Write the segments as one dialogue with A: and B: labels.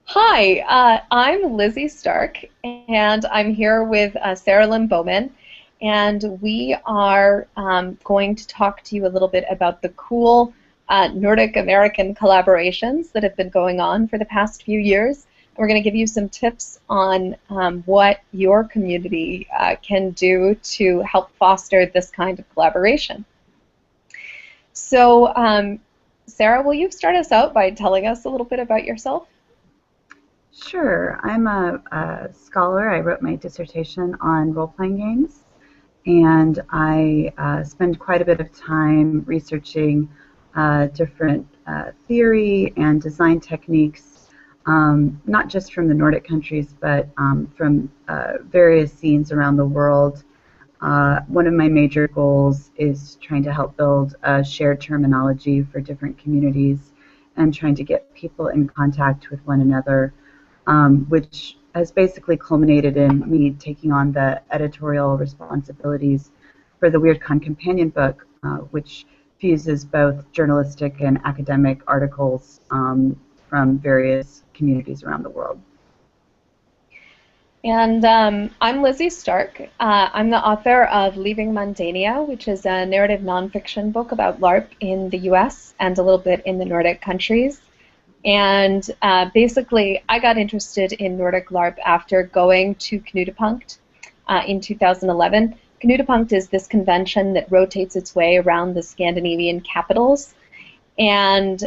A: Hi, I'm Lizzie Stark, and I'm here with Sarah Lynn Bowman, and we are going to talk to you a little bit about the cool Nordic American collaborations that have been going on for the past few years. We're going to give you some tips on what your community can do to help foster this kind of collaboration. So, Sarah, will you start us out by telling us a little bit about yourself?
B: Sure. I'm a scholar. I wrote my dissertation on role-playing games, and I spend quite a bit of time researching different theory and design techniques, not just from the Nordic countries, but from various scenes around the world. One of my major goals is trying to help build a shared terminology for different communities and trying to get people in contact with one another, which has basically culminated in me taking on the editorial responsibilities for the WeirdCon companion book, which fuses both journalistic and academic articles from various communities around the world.
A: And I'm Lizzie Stark. I'm the author of Leaving Mundania, which is a narrative nonfiction book about Larp in the US and a little bit in the Nordic countries. And basically, I got interested in Nordic LARP after going to Knutepunkt in 2011. Knutepunkt is this convention that rotates its way around the Scandinavian capitals. And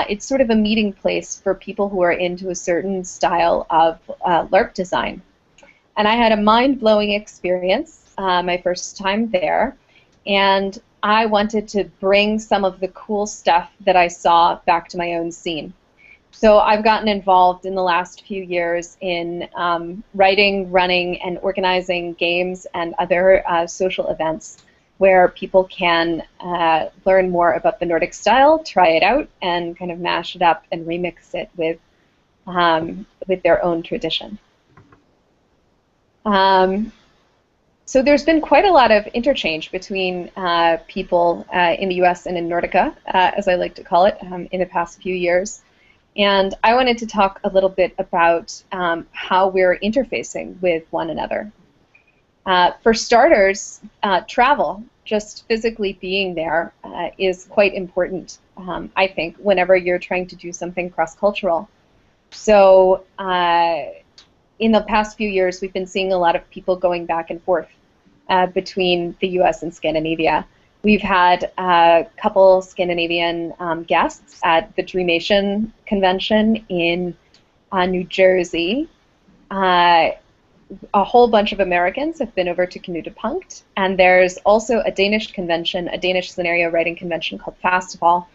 A: it's sort of a meeting place for people who are into a certain style of LARP design. And I had a mind-blowing experience my first time there. And I wanted to bring some of the cool stuff that I saw back to my own scene. So I've gotten involved in the last few years in writing, running, and organizing games and other social events where people can learn more about the Nordic style, try it out, and kind of mash it up and remix it with their own tradition. So there's been quite a lot of interchange between people in the US and in Nordica, as I like to call it, in the past few years. And I wanted to talk a little bit about how we're interfacing with one another. For starters, travel, just physically being there, is quite important, I think, whenever you're trying to do something cross-cultural. So in the past few years, we've been seeing a lot of people going back and forth between the US and Scandinavia. We've had a couple Scandinavian guests at the Dreamation convention in New Jersey. A whole bunch of Americans have been over to Knutepunkt, and there's also a Danish convention, a Danish scenario writing convention called Festival,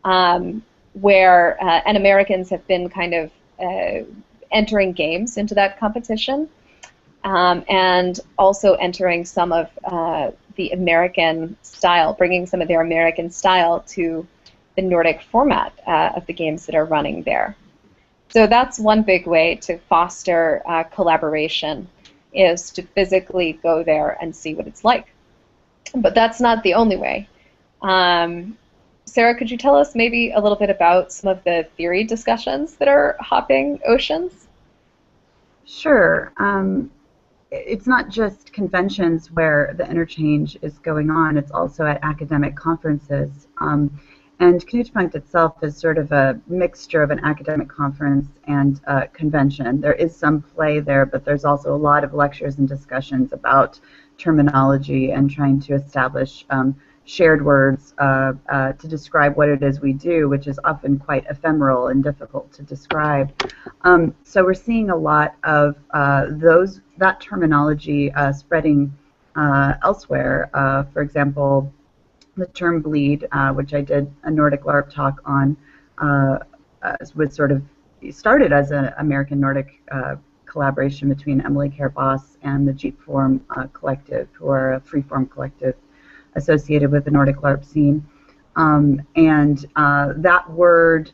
A: where and Americans have been kind of entering games into that competition, and also entering some of the American style, bringing some of their American style to the Nordic format of the games that are running there. So that's one big way to foster collaboration, is to physically go there and see what it's like. But that's not the only way. Sarah, could you tell us maybe a little bit about some of the theory discussions that are hopping oceans?
B: Sure. It's not just conventions where the interchange is going on, it's also at academic conferences. And Knutepunkt itself is sort of a mixture of an academic conference and a convention. There is some play there, but there's also a lot of lectures and discussions about terminology and trying to establish shared words to describe what it is we do, which is often quite ephemeral and difficult to describe. So we're seeing a lot of that terminology spreading elsewhere. For example, the term bleed, which I did a Nordic LARP talk on, was sort of started as an American Nordic collaboration between Emily Care-Boss and the Jeep Form Collective, who are a freeform collective associated with the Nordic LARP scene. That word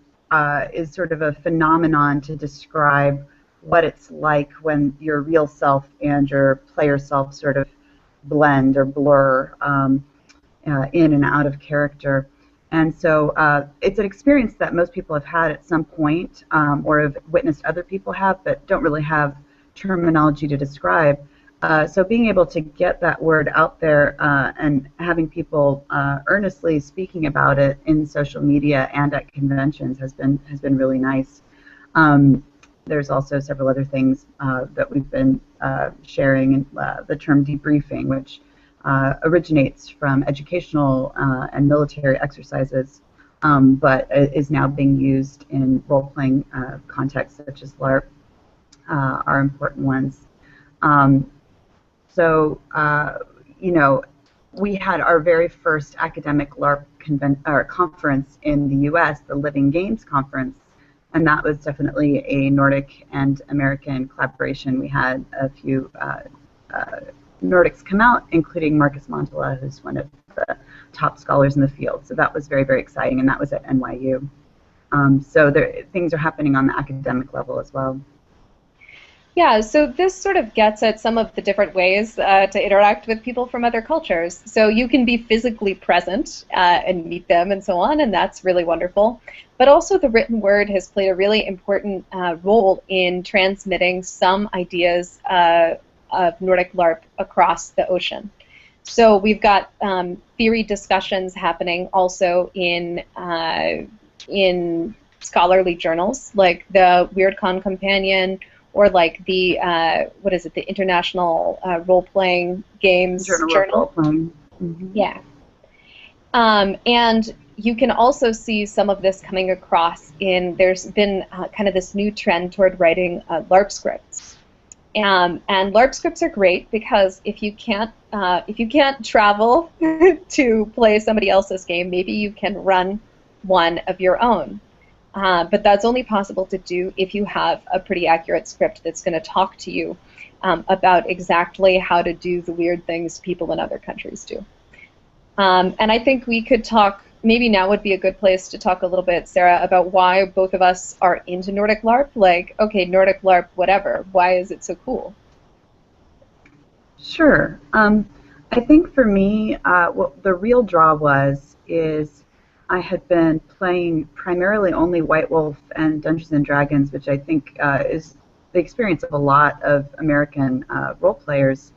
B: is sort of a phenomenon to describe what it's like when your real self and your player self sort of blend or blur in and out of character. And so it's an experience that most people have had at some point, or have witnessed other people have, but don't really have terminology to describe. So being able to get that word out there and having people earnestly speaking about it in social media and at conventions has been really nice. There's also several other things that we've been sharing, the term debriefing, which originates from educational and military exercises, but is now being used in role-playing contexts such as LARP, are important ones. So, you know, we had our very first academic LARP conference in the U.S., the Living Games Conference, and that was definitely a Nordic and American collaboration. We had a few Nordics come out, including Marcus Montala, who's one of the top scholars in the field. So that was very, very exciting, and that was at NYU. So things are happening on the academic level as well.
A: Yeah, so this sort of gets at some of the different ways to interact with people from other cultures. So you can be physically present and meet them and so on, and that's really wonderful. But also the written word has played a really important role in transmitting some ideas of Nordic LARP across the ocean. So we've got theory discussions happening also in scholarly journals like the WeirdCon Companion, or like the what is it? The International Role-Playing Games Journal.
B: Mm-hmm.
A: Yeah, and you can also see some of this coming across in. There's been kind of this new trend toward writing LARP scripts, and LARP scripts are great because if you can't travel to play somebody else's game, maybe you can run one of your own. But that's only possible to do if you have a pretty accurate script that's going to talk to you about exactly how to do the weird things people in other countries do. And I think we could talk, maybe now would be a good place to talk a little bit, Sarah, about why both of us are into Nordic LARP. Like, okay, Nordic LARP, whatever. Why is it so cool?
B: Sure. I think for me, what the real draw is I had been playing primarily only White Wolf and Dungeons and Dragons, which I think is the experience of a lot of American role players,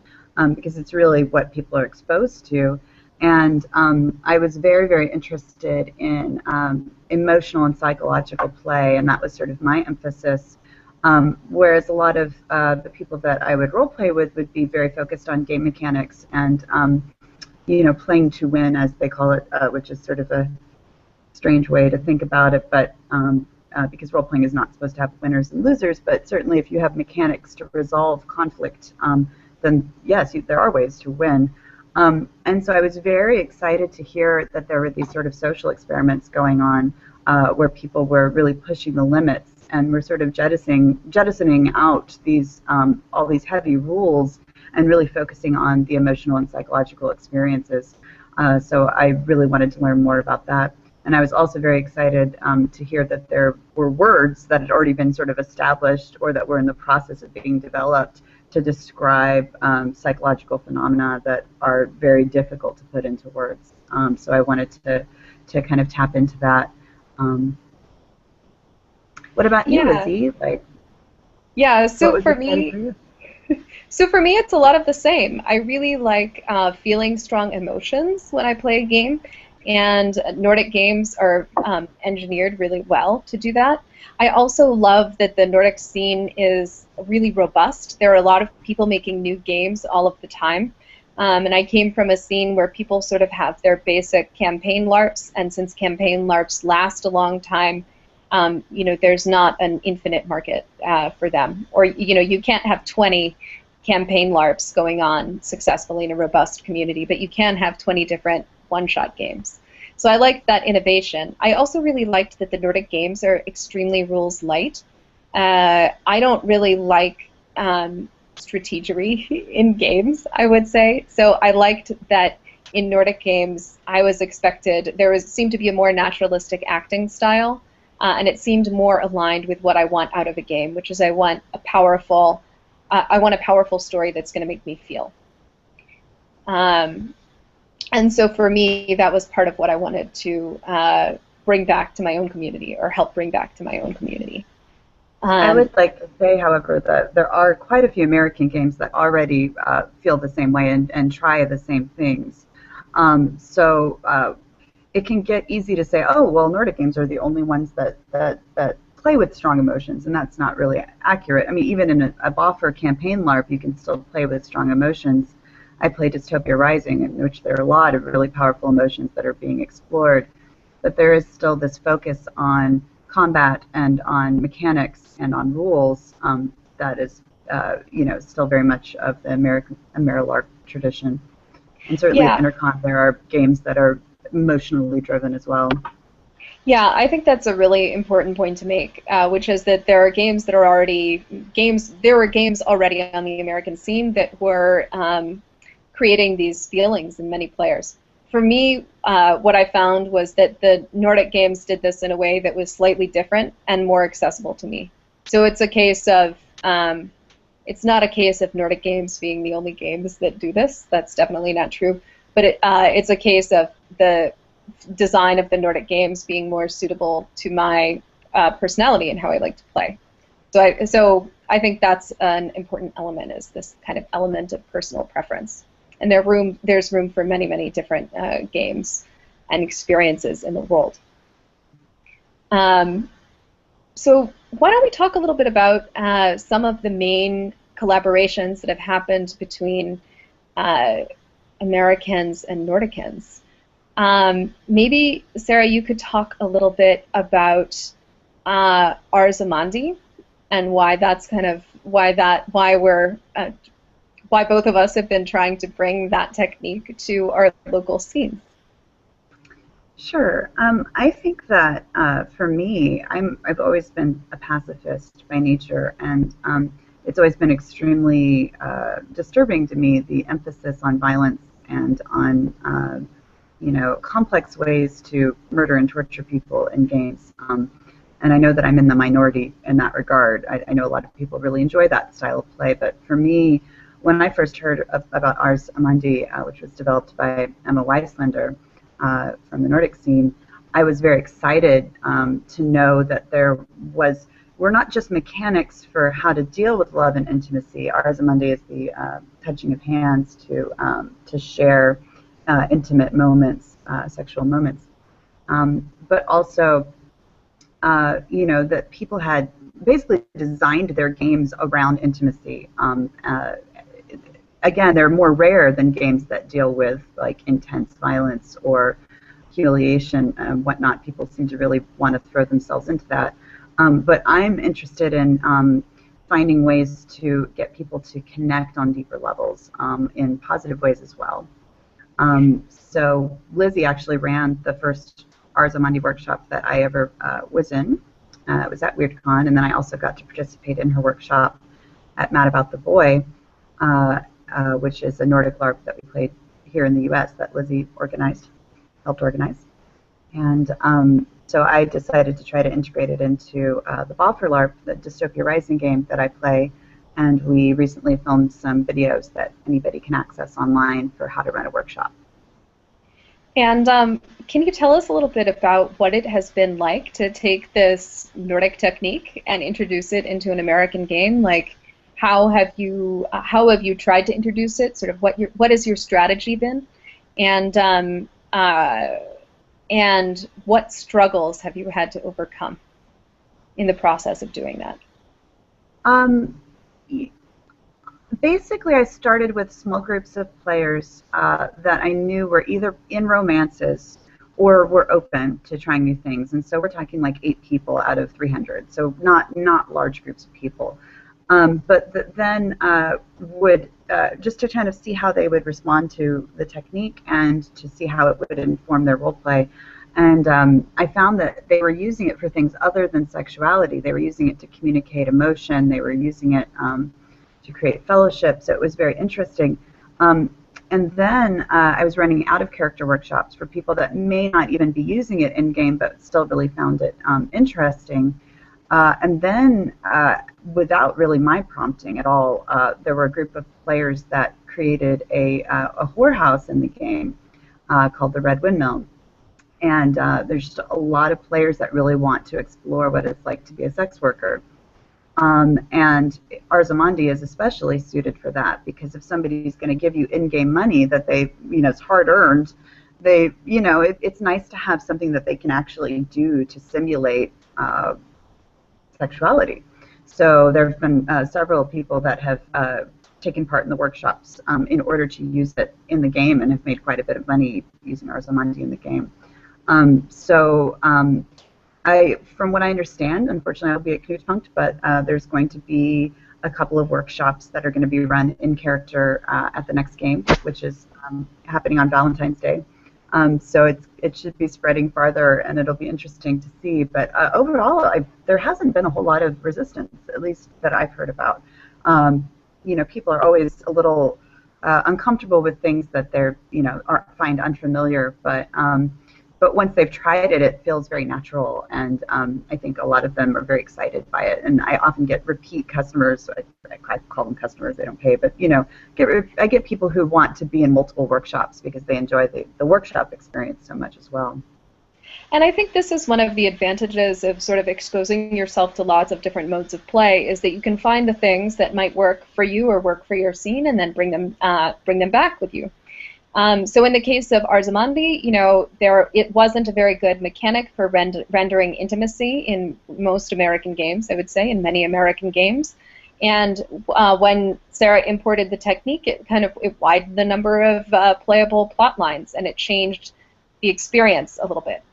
B: because it's really what people are exposed to. And I was very, very interested in emotional and psychological play, and that was sort of my emphasis. Whereas a lot of the people that I would role play with would be very focused on game mechanics and, you know, playing to win, as they call it, which is sort of a strange way to think about it, but because role-playing is not supposed to have winners and losers, but certainly if you have mechanics to resolve conflict, then yes, there are ways to win. And so I was very excited to hear that there were these sort of social experiments going on where people were really pushing the limits and were sort of jettisoning out these all these heavy rules and really focusing on the emotional and psychological experiences. So I really wanted to learn more about that. And I was also very excited to hear that there were words that had already been sort of established or that were in the process of being developed to describe psychological phenomena that are very difficult to put into words. So I wanted to kind of tap into that. What about you, Lizzie?
A: Yeah,
B: so for me,
A: it's a lot of the same. I really like feeling strong emotions when I play a game. And Nordic games are engineered really well to do that. I also love that the Nordic scene is really robust. There are a lot of people making new games all of the time. And I came from a scene where people sort of have their basic campaign LARPs, and since campaign LARPs last a long time, you know, there's not an infinite market for them. Or, you know, you can't have 20 campaign LARPs going on successfully in a robust community, but you can have 20 different one-shot games. So I liked that innovation. I also really liked that the Nordic games are extremely rules light. I don't really like strategery in games, I would say. So I liked that in Nordic games I was expected, seemed to be a more naturalistic acting style, and it seemed more aligned with what I want out of a game, which is I want a powerful story that's going to make me feel. And so for me, that was part of what I wanted to bring back to my own community, or help bring back to my own community.
B: I
A: Um,
B: would like to say, however, that there are quite a few American games that already feel the same way and try the same things. So it can get easy to say, oh, well, Nordic games are the only ones that play with strong emotions, and that's not really accurate. I mean, even in a boffer campaign LARP, you can still play with strong emotions. I play Dystopia Rising, in which there are a lot of really powerful emotions that are being explored, but there is still this focus on combat and on mechanics and on rules that is, still very much of the American AmeriLARP tradition. And certainly at
A: yeah,
B: Intercon, there are games that are emotionally driven as well.
A: yeah, I think that's a really important point to make, which is that there are games that are already games. There were games already on the American scene that were creating these feelings in many players. For me, what I found was that the Nordic games did this in a way that was slightly different and more accessible to me. So it's a case of it's not a case of Nordic games being the only games that do this. That's definitely not true. But it's a case of the design of the Nordic games being more suitable to my personality and how I like to play. So I think that's an important element, is this kind of element of personal preference. And there's room for many, many different games and experiences in the world. Um, so why don't we talk a little bit about some of the main collaborations that have happened between uh, Americans and Nordicans? Maybe, Sarah, you could talk a little bit about Ars Amandi and why that's kind of why both of us have been trying to bring that technique to our local scenes.
B: Sure. I think that for me, I've always been a pacifist by nature, and it's always been extremely disturbing to me, the emphasis on violence and on complex ways to murder and torture people in games. And I know that I'm in the minority in that regard. I know a lot of people really enjoy that style of play, but for me, when I first heard about Ars Amandi, which was developed by Emma Weislander from the Nordic scene, I was very excited to know that were not just mechanics for how to deal with love and intimacy. Ars Amandi is the touching of hands to share intimate moments, sexual moments, but also that people had basically designed their games around intimacy. Again, they're more rare than games that deal with like intense violence or humiliation and whatnot. People seem to really want to throw themselves into that. But I'm interested in finding ways to get people to connect on deeper levels in positive ways as well. So Lizzie actually ran the first Ars Amandi workshop that I ever was in. It was at WeirdCon, and then I also got to participate in her workshop at Mad About the Boy, which is a Nordic LARP that we played here in the U.S. that Lizzie helped organize. And so I decided to try to integrate it into the Boffer LARP, the Dystopia Rising game that I play, and we recently filmed some videos that anybody can access online for how to run a workshop.
A: And can you tell us a little bit about what it has been like to take this Nordic technique and introduce it into an American game? Like, how have you tried to introduce it? Sort of what has your strategy been, and what struggles have you had to overcome in the process of doing that?
B: Um, Basically, I started with small groups of players that I knew were either in romances or were open to trying new things. And so we're talking like 8 people out of 300, so not large groups of people. Then would just to kind of see how they would respond to the technique and to see how it would inform their role play. And I found that they were using it for things other than sexuality. They were using it to communicate emotion. They were using it to create fellowship, so it was very interesting. And then I was running out-of-character workshops for people that may not even be using it in-game, but still really found it interesting. And then, without really my prompting at all, there were a group of players that created a whorehouse in the game, called the Red Windmill. And there's just a lot of players that really want to explore what it's like to be a sex worker. And Arzamondi is especially suited for that, because if somebody's going to give you in-game money that they, it's hard earned, it's nice to have something that they can actually do to simulate sexuality. So there have been several people that have taken part in the workshops in order to use it in the game, and have made quite a bit of money using Arzamondi in the game. From what I understand, unfortunately I'll be at Knutpunkt, but there's going to be a couple of workshops that are going to be run in character at the next game, which is happening on Valentine's Day. So it should be spreading farther, and it'll be interesting to see. But overall, there hasn't been a whole lot of resistance, at least that I've heard about. People are always a little uncomfortable with things that they're, find unfamiliar, but once they've tried it, it feels very natural, and I think a lot of them are very excited by it. And I often get repeat customers. I call them customers; they don't pay, but I get people who want to be in multiple workshops because they enjoy the workshop experience so much as well.
A: And I think this is one of the advantages of sort of exposing yourself to lots of different modes of play, is that you can find the things that might work for you or work for your scene, and then bring them back with you. So in the case of Arzamondi, it wasn't a very good mechanic for rendering intimacy in most American games, I would say, in many American games. And when Sarah imported the technique, it widened the number of playable plot lines, and it changed the experience a little bit.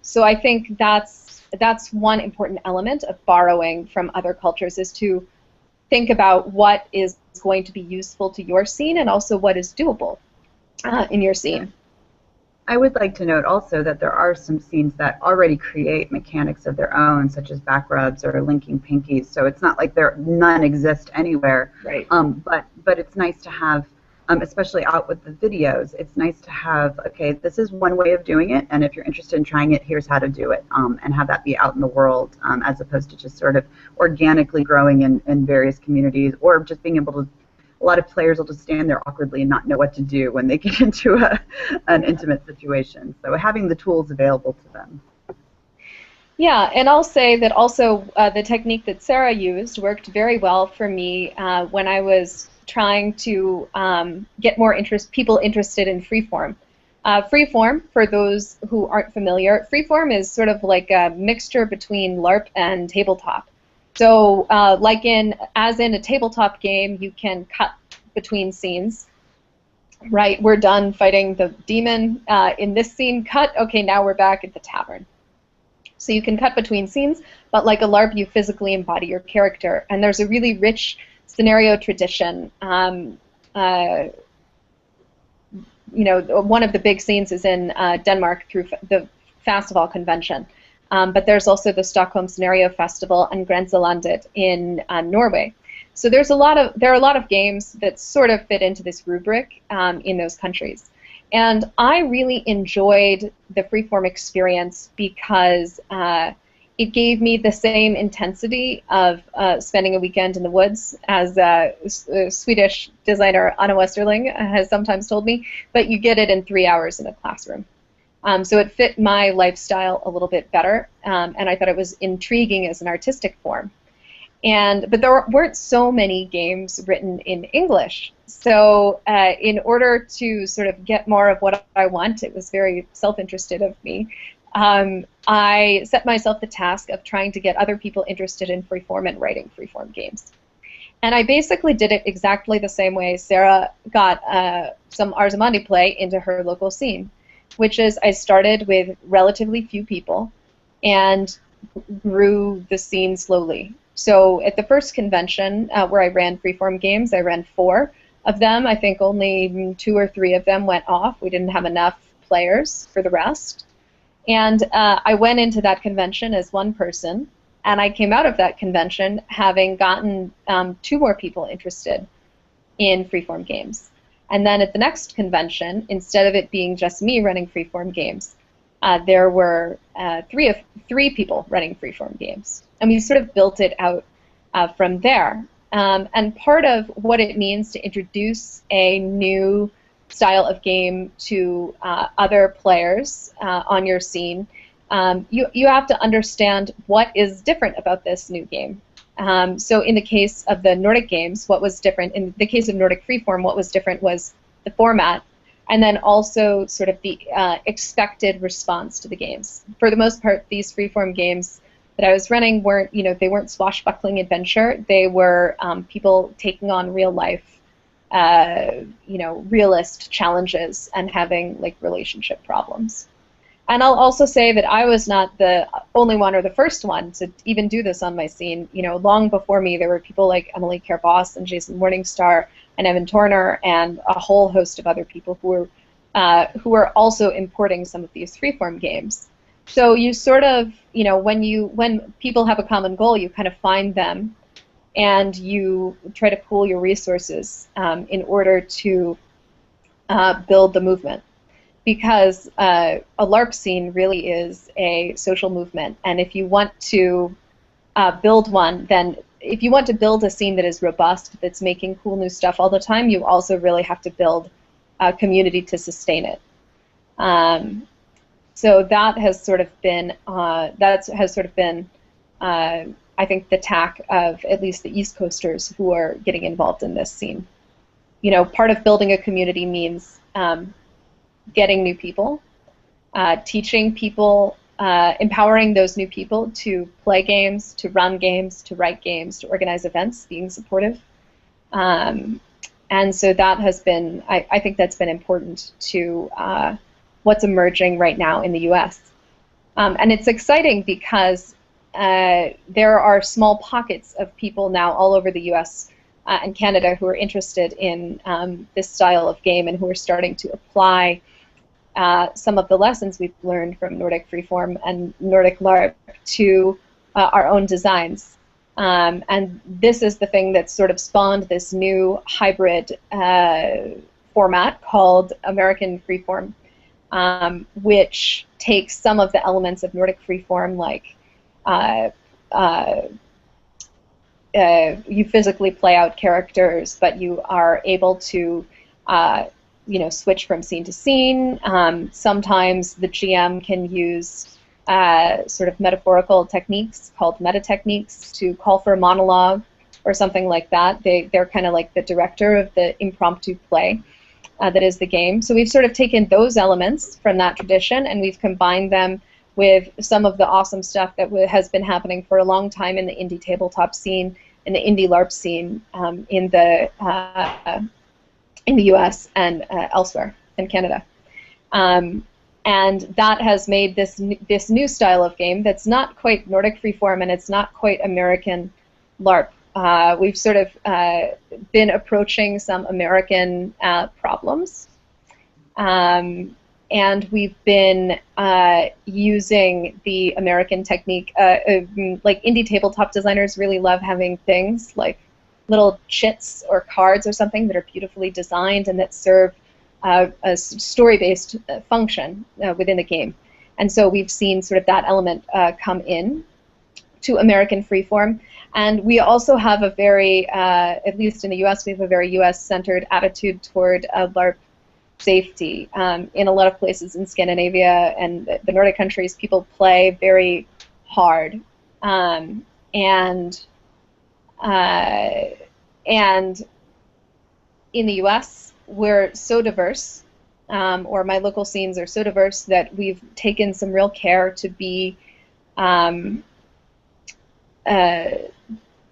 A: So I think that's one important element of borrowing from other cultures, is to think about what is going to be useful to your scene, and also what is doable in your scene.
B: I would like to note also that there are some scenes that already create mechanics of their own, such as back rubs or linking pinkies. So it's not like none exist anywhere.
A: Right.
B: But it's nice to have, especially out with the videos, it's nice to have, okay, this is one way of doing it, and if you're interested in trying it, here's how to do it, and have that be out in the world, as opposed to just sort of organically growing in various communities, or just being able to. A lot of players will just stand there awkwardly and not know what to do when they get into an intimate situation. So having the tools available to them.
A: Yeah, and I'll say that also the technique that Sarah used worked very well for me when I was trying to get more people interested in freeform. Freeform, for those who aren't familiar, freeform is sort of like a mixture between LARP and tabletop. So, as in a tabletop game, you can cut between scenes. Right, we're done fighting the demon in this scene. Cut. Okay, now we're back at the tavern. So you can cut between scenes, but like a LARP, you physically embody your character, and there's a really rich scenario tradition. One of the big scenes is in Denmark through the Festival Convention. But there's also the Stockholm Scenario Festival and Grenselandet in Norway. So there are a lot of games that sort of fit into this rubric in those countries. And I really enjoyed the freeform experience because it gave me the same intensity of spending a weekend in the woods as Swedish designer Anna Westerling has sometimes told me, but you get it in 3 hours in a classroom. So it fit my lifestyle a little bit better, and I thought it was intriguing as an artistic form. But there weren't so many games written in English. So in order to sort of get more of what I want, it was very self-interested of me, I set myself the task of trying to get other people interested in freeform and writing freeform games. And I basically did it exactly the same way Sarah got some Arzamondi play into her local scene, which is I started with relatively few people and grew the scene slowly. So at the first convention where I ran freeform games, I ran 4 of them. I think only 2 or 3 of them went off. We didn't have enough players for the rest. And I went into that convention as one person, and I came out of that convention having gotten 2 more people interested in freeform games. And then at the next convention, instead of it being just me running freeform games, there were 3 people running freeform games. And we sort of built it out from there. And part of what it means to introduce a new style of game to other players on your scene, you have to understand what is different about this new game. So in the case of the Nordic games, what was different? In the case of Nordic Freeform, what was different was the format, and then also sort of the expected response to the games. For the most part, these Freeform games that I was running weren't, they weren't swashbuckling adventure. They were people taking on real life, realist challenges and having like relationship problems. And I'll also say that I was not the only one or the first one to even do this on my scene. Long before me, there were people like Emily Care-Boss and Jason Morningstar and Evan Torner and a whole host of other people who were also importing some of these freeform games. So you sort of, when people have a common goal, you kind of find them and you try to pool your resources in order to build the movement. Because a LARP scene really is a social movement, and if you want to build one, then if you want to build a scene that is robust, that's making cool new stuff all the time, you also really have to build a community to sustain it. So that has sort of been I think the tack of at least the East Coasters who are getting involved in this scene. Part of building a community means getting new people, teaching people, empowering those new people to play games, to run games, to write games, to organize events, being supportive. And so that has been, I think that's been important to what's emerging right now in the US. And it's exciting because there are small pockets of people now all over the US and Canada who are interested in this style of game and who are starting to apply some of the lessons we've learned from Nordic Freeform and Nordic LARP to our own designs. And this is the thing that sort of spawned this new hybrid format called American Freeform, which takes some of the elements of Nordic Freeform, like you physically play out characters, but you are able to switch from scene to scene. Sometimes the GM can use sort of metaphorical techniques called meta techniques to call for a monologue or something like that. They're kind of like the director of the impromptu play that is the game. So we've sort of taken those elements from that tradition and we've combined them with some of the awesome stuff that has been happening for a long time in the indie tabletop scene, in the indie LARP scene, in the US and elsewhere in Canada. And that has made this new style of game that's not quite Nordic Freeform and it's not quite American LARP. We've sort of been approaching some American problems. And we've been using the American technique. Like indie tabletop designers really love having things like little chits or cards or something that are beautifully designed and that serve a story-based function within the game. And so we've seen sort of that element come in to American Freeform. And we also have a very, at least in the US, we have a very US-centered attitude toward LARP safety. In a lot of places in Scandinavia and the Nordic countries, people play very hard. And in the US, we're so diverse, or my local scenes are so diverse that we've taken some real care to be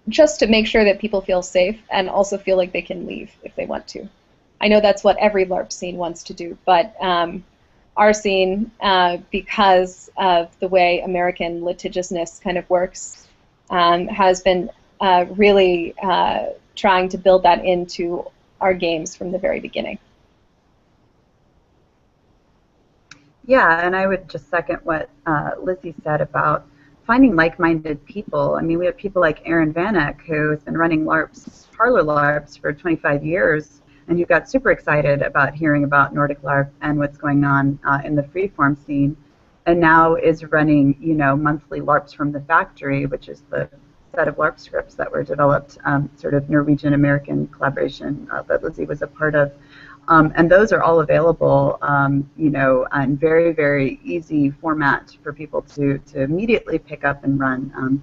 A: just to make sure that people feel safe and also feel like they can leave if they want to. I know that's what every LARP scene wants to do, but our scene, because of the way American litigiousness kind of works, has been really trying to build that into our games from the very beginning.
B: Yeah, and I would just second what Lizzie said about finding like-minded people. I mean, we have people like Aaron Vanek, who has been running LARPs, parlor LARPs, for 25 years, and who got super excited about hearing about Nordic LARP and what's going on in the freeform scene, and now is running, monthly LARPs from the Factory, which is the set of LARP scripts that were developed, sort of Norwegian-American collaboration that Lizzie was a part of. And those are all available, you know, in very, very easy format for people to immediately pick up and run.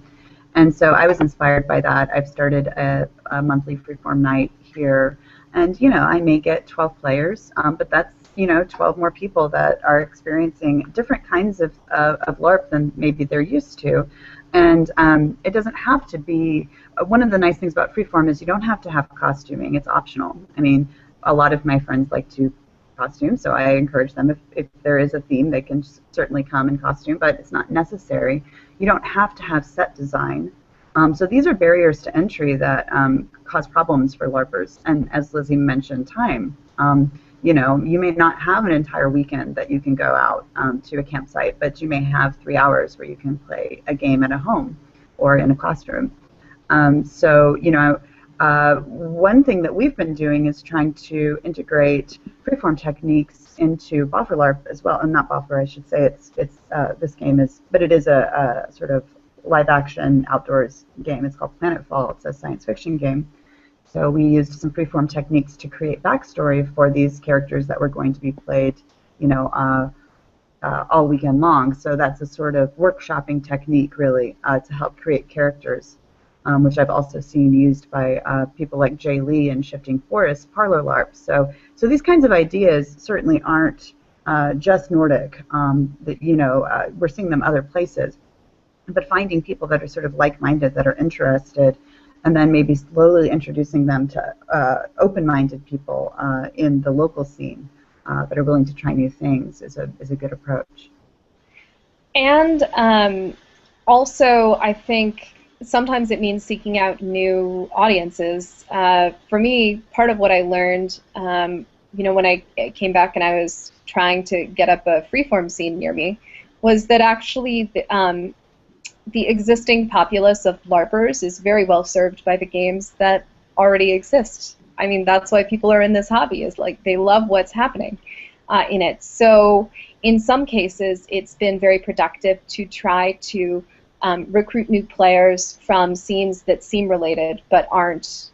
B: And so I was inspired by that. I've started a monthly freeform night here, and you know, I may get 12 players, but that's, you know, 12 more people that are experiencing different kinds of LARP than maybe they're used to. And it doesn't have to be. One of the nice things about freeform is you don't have to have costuming. It's optional. I mean, a lot of my friends like to costume, so I encourage them, if there is a theme, they can certainly come in costume, but it's not necessary. You don't have to have set design. So these are barriers to entry that cause problems for LARPers. And as Lizzie mentioned, time. You know, you may not have an entire weekend that you can go out to a campsite, but you may have 3 hours where you can play a game at a home or in a classroom. So, you know, one thing that we've been doing is trying to integrate freeform techniques into Boffer LARP as well. And not Boffer, I should say. It's this game is, but it is a sort of live-action outdoors game. It's called Planetfall. It's a science fiction game. So we used some freeform techniques to create backstory for these characters that were going to be played, you know, all weekend long. So that's a sort of workshopping technique, really, to help create characters, which I've also seen used by people like Jay Lee in Shifting Forest Parlor LARP. So these kinds of ideas certainly aren't just Nordic. That, you know, we're seeing them other places, but finding people that are sort of like-minded, that are interested, and then maybe slowly introducing them to open-minded people in the local scene that are willing to try new things is a good approach.
A: And also, I think sometimes it means seeking out new audiences. For me, part of what I learned, you know, when I came back and I was trying to get up a freeform scene near me, was that actually the existing populace of LARPers is very well served by the games that already exist. I mean, that's why people are in this hobby, is like they love what's happening in it. So in some cases, it's been very productive to try to recruit new players from scenes that seem related but aren't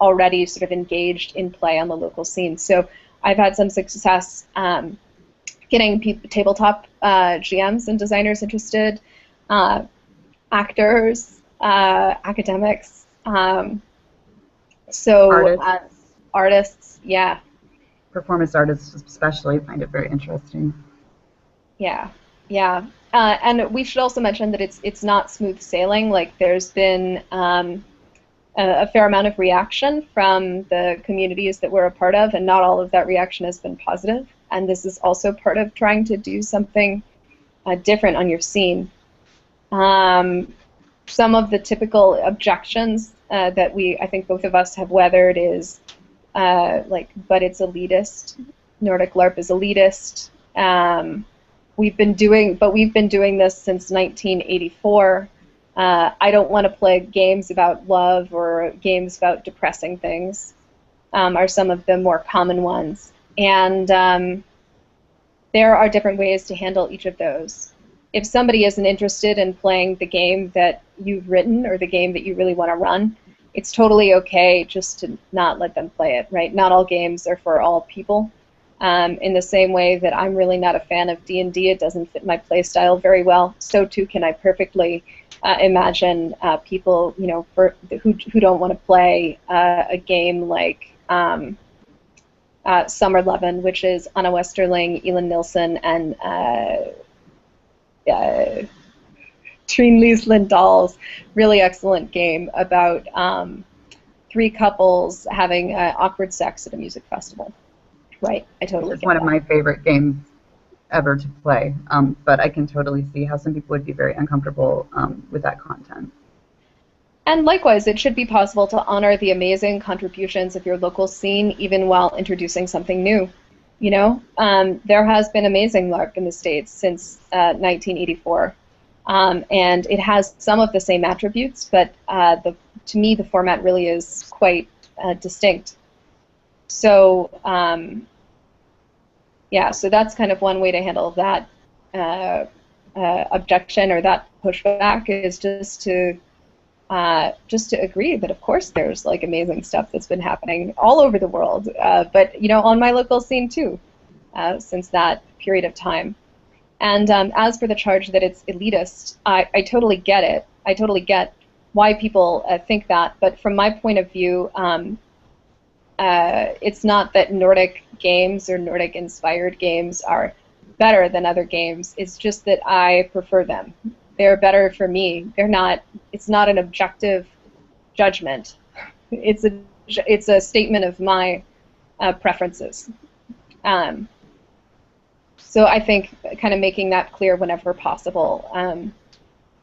A: already sort of engaged in play on the local scene. So I've had some success getting tabletop GMs and designers interested, actors, academics, so artists, yeah.
B: Performance artists especially find it very interesting.
A: Yeah, yeah. And we should also mention that it's not smooth sailing. Like, there's been a fair amount of reaction from the communities that we're a part of, and not all of that reaction has been positive. And this is also part of trying to do something different on your scene. Some of the typical objections that I think both of us have weathered is like, but it's elitist. Nordic LARP is elitist. We've been doing this since 1984. I don't want to play games about love or games about depressing things, are some of the more common ones. And there are different ways to handle each of those. If somebody isn't interested in playing the game that you've written or the game that you really want to run, it's totally okay just to not let them play it, right? Not all games are for all people. In the same way that I'm really not a fan of D&D, it doesn't fit my play style very well. So too can I perfectly imagine people, you know, who don't want to play a game like Summer Levin, which is Anna Westerling, Elin Nilsson, and Trine Lise Lindahl's really excellent game about 3 couples having awkward sex at a music festival. Right, I totally get
B: It's one of my favorite games ever to play, but I can totally see how some people would be very uncomfortable with that content.
A: And likewise, it should be possible to honor the amazing contributions of your local scene even while introducing something new. You know, there has been amazing LARP in the States since 1984, and it has some of the same attributes, but to me the format really is quite distinct. So yeah, so that's kind of one way to handle that objection or that pushback, is just to just to agree that of course there's like amazing stuff that's been happening all over the world, but on my local scene too, since that period of time. And as for the charge that it's elitist, I totally get it. I totally get why people think that. But from my point of view, it's not that Nordic games or Nordic-inspired games are better than other games. It's just that I prefer them. They're better for me. They're not. It's not an objective judgment. It's a statement of my preferences. Um, so I think kind of making that clear whenever possible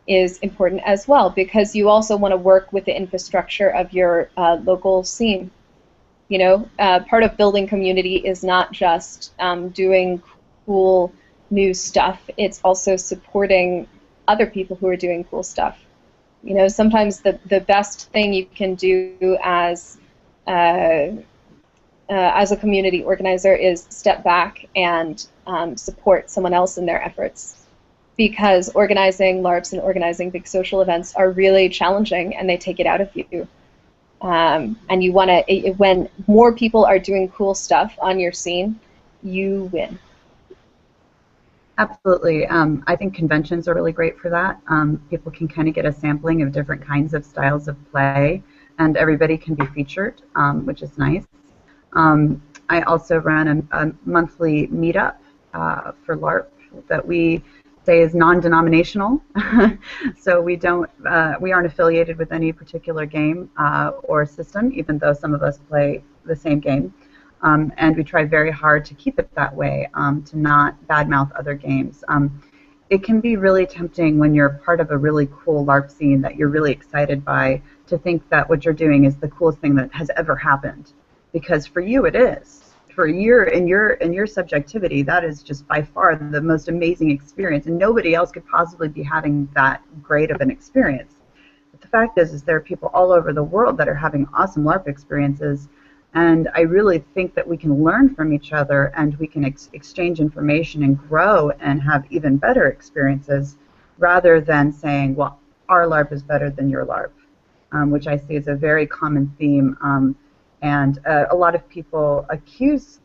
A: is important as well, because you also want to work with the infrastructure of your local scene. Part of building community is not just doing cool new stuff. It's also supporting other people who are doing cool stuff. Sometimes the best thing you can do as a community organizer is step back and support someone else in their efforts, because organizing LARPs and organizing big social events are really challenging and they take it out of you. And you want to, when more people are doing cool stuff on your scene, you win.
B: Absolutely. I think conventions are really great for that. People can kind of get a sampling of different kinds of styles of play, and everybody can be featured, which is nice. I also run a monthly meetup for LARP that we say is non-denominational. So we aren't affiliated with any particular game or system, even though some of us play the same game. And we try very hard to keep it that way, to not badmouth other games. It can be really tempting when you're part of a really cool LARP scene that you're really excited by, to think that what you're doing is the coolest thing that has ever happened. Because for you it is. For your subjectivity, that is just by far the most amazing experience, and nobody else could possibly be having that great of an experience. But the fact is there are people all over the world that are having awesome LARP experiences, and I really think that we can learn from each other, and we can exchange information and grow and have even better experiences, rather than saying, well, our LARP is better than your LARP, which I see as a very common theme. And a lot of people accuse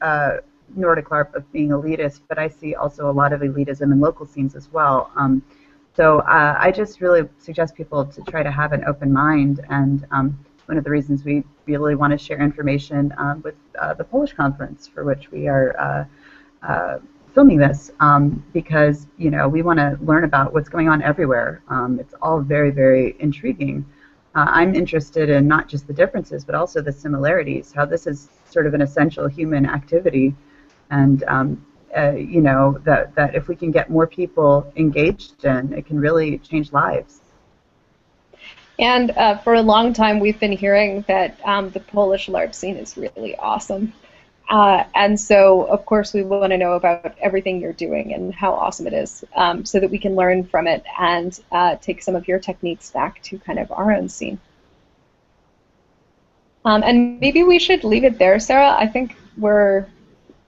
B: Nordic LARP of being elitist, but I see also a lot of elitism in local scenes as well. So I just really suggest people to try to have an open mind, and one of the reasons we really want to share information with the Polish conference, for which we are filming this, because we want to learn about what's going on everywhere. It's all very, very intriguing. I'm interested in not just the differences, but also the similarities, how this is sort of an essential human activity, and that if we can get more people engaged in, it can really change lives.
A: And for a long time we've been hearing that the Polish LARP scene is really awesome. And so, of course, we want to know about everything you're doing and how awesome it is, so that we can learn from it and take some of your techniques back to kind of our own scene. And maybe we should leave it there, Sarah. I think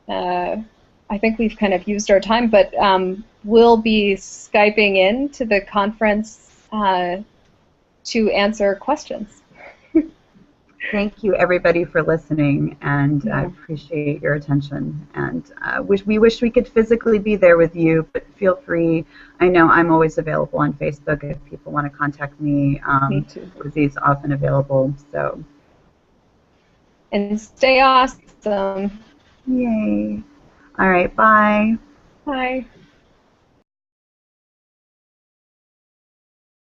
A: we've kind of used our time, but we'll be Skyping in to the conference to answer questions.
B: Thank you, everybody, for listening, and I appreciate your attention. And we wish we could physically be there with you, but feel free. I know I'm always available on Facebook if people want to contact me.
A: Me too.
B: Lizzie's often available. So.
A: And stay awesome.
B: Yay. All right, bye.
A: Bye.